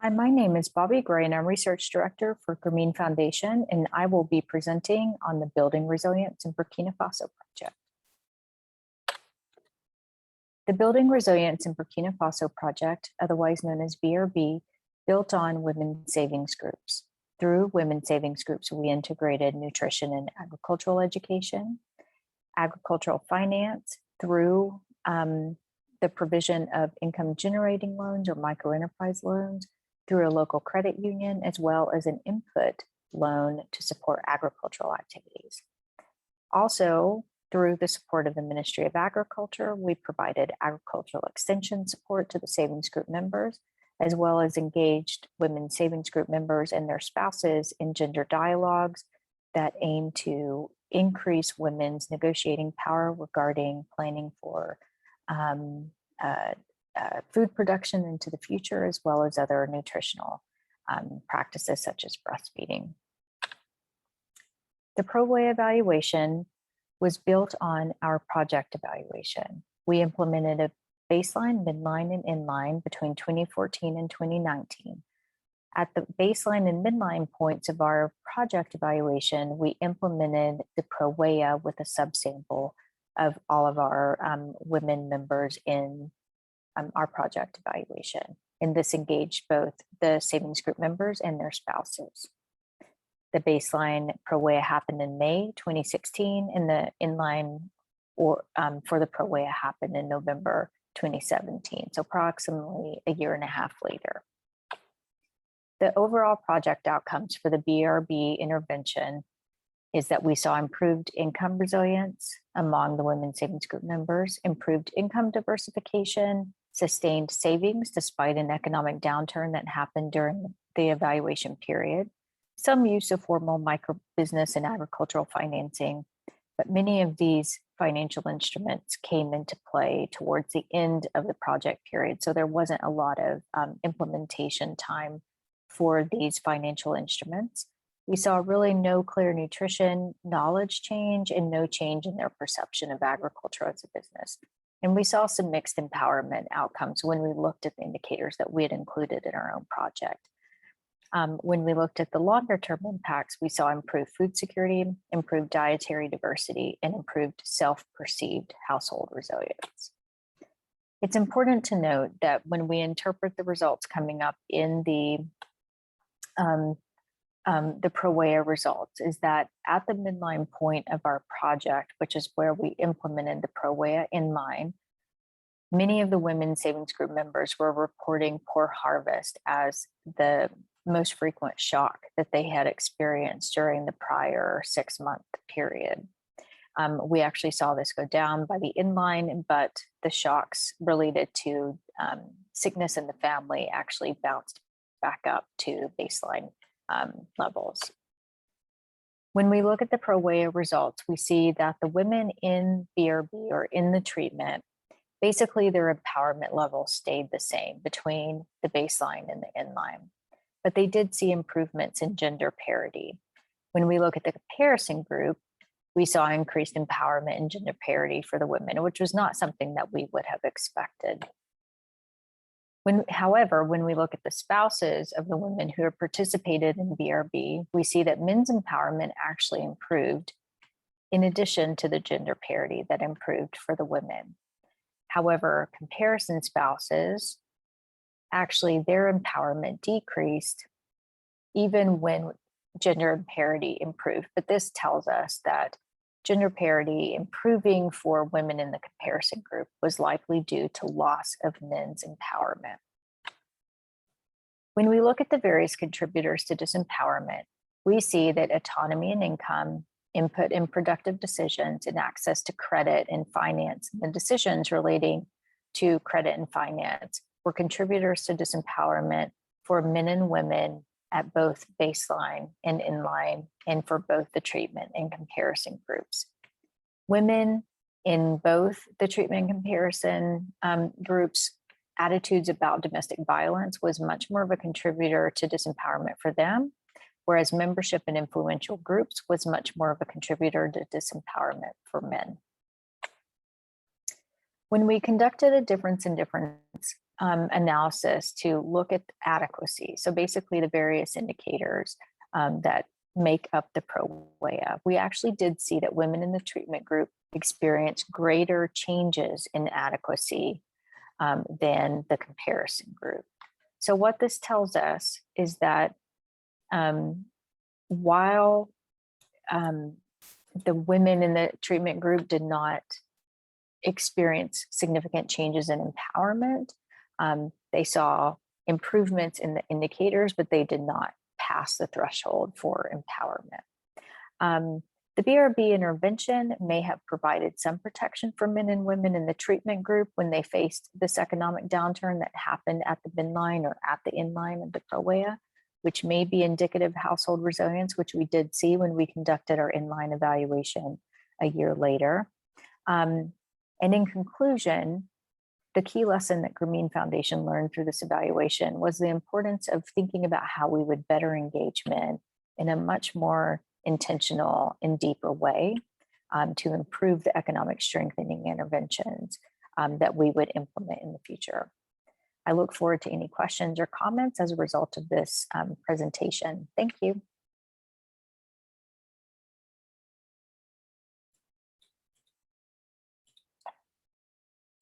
Hi, my name is Bobbi Gray, and I'm Research Director for Grameen Foundation, and I will be presenting on the Building Resilience in Burkina Faso project. The Building Resilience in Burkina Faso project, otherwise known as BRB, built on women savings groups. Through women savings groups, we integrated nutrition and agricultural education, agricultural finance through the provision of income generating loans or microenterprise loans through a local credit union, as well as an input loan to support agricultural activities. Also, through the support of the Ministry of Agriculture, we provided agricultural extension support to the savings group members, as well as engaged women savings group members and their spouses in gender dialogues that aim to increase women's negotiating power regarding planning for food production into the future, as well as other nutritional practices such as breastfeeding. The pro-WEAI evaluation was built on our project evaluation. We implemented a baseline, midline, and inline between 2014 and 2019. At the baseline and midline points of our project evaluation, we implemented the pro-WEAI with a subsample of all of our women members in our project evaluation. And this engaged both the savings group members and their spouses. The baseline pro-WEAI happened in May 2016, and the inline for the pro-WEAI happened in November 2017, so approximately a year and a half later. The overall project outcomes for the BRB intervention is that we saw improved income resilience among the women savings group members, improved income diversification, sustained savings despite an economic downturn that happened during the evaluation period, some use of formal micro business and agricultural financing, but many of these financial instruments came into play towards the end of the project period. So there wasn't a lot of implementation time for these financial instruments. We saw really no clear nutrition knowledge change and no change in their perception of agriculture as a business. And we saw some mixed empowerment outcomes when we looked at the indicators that we had included in our own project. When we looked at the longer term impacts, we saw improved food security, improved dietary diversity, and improved self-perceived household resilience. It's important to note that when we interpret the results coming up in the pro-WEAI results, is that at the midline point of our project, which is where we implemented the pro-WEAI inline, many of the women savings group members were reporting poor harvest as the most frequent shock that they had experienced during the prior 6-month period. We actually saw this go down by the inline, but the shocks related to sickness in the family actually bounced back up to baseline levels. When we look at the pro-WEAI results, we see that the women in BRB or in the treatment, basically their empowerment level stayed the same between the baseline and the inline, but they did see improvements in gender parity. When we look at the comparison group, we saw increased empowerment and gender parity for the women, which was not something that we would have expected. However, when we look at the spouses of the women who have participated in BRB, we see that men's empowerment actually improved in addition to the gender parity that improved for the women. However, comparison spouses, actually their empowerment decreased even when gender parity improved. But this tells us that gender parity improving for women in the comparison group was likely due to loss of men's empowerment. When we look at the various contributors to disempowerment, we see that autonomy and income, input in productive decisions, and access to credit and finance, and decisions relating to credit and finance were contributors to disempowerment for men and women at both baseline and inline, and for both the treatment and comparison groups. Women in both the treatment and comparison groups, attitudes about domestic violence was much more of a contributor to disempowerment for them, whereas membership in influential groups was much more of a contributor to disempowerment for men. When we conducted a difference in difference analysis to look at adequacy. So basically the various indicators that make up the pro-WEAI. We actually did see that women in the treatment group experienced greater changes in adequacy than the comparison group. So what this tells us is that while the women in the treatment group did not experience significant changes in empowerment, they saw improvements in the indicators, but they did not pass the threshold for empowerment. The BRB intervention may have provided some protection for men and women in the treatment group when they faced this economic downturn that happened at the midline or at the inline of the pro-WEAI, which may be indicative of household resilience, which we did see when we conducted our inline evaluation a year later. And in conclusion, the key lesson that Grameen Foundation learned through this evaluation was the importance of thinking about how we would better engage men in a much more intentional and deeper way to improve the economic strengthening interventions that we would implement in the future. I look forward to any questions or comments as a result of this presentation. Thank you.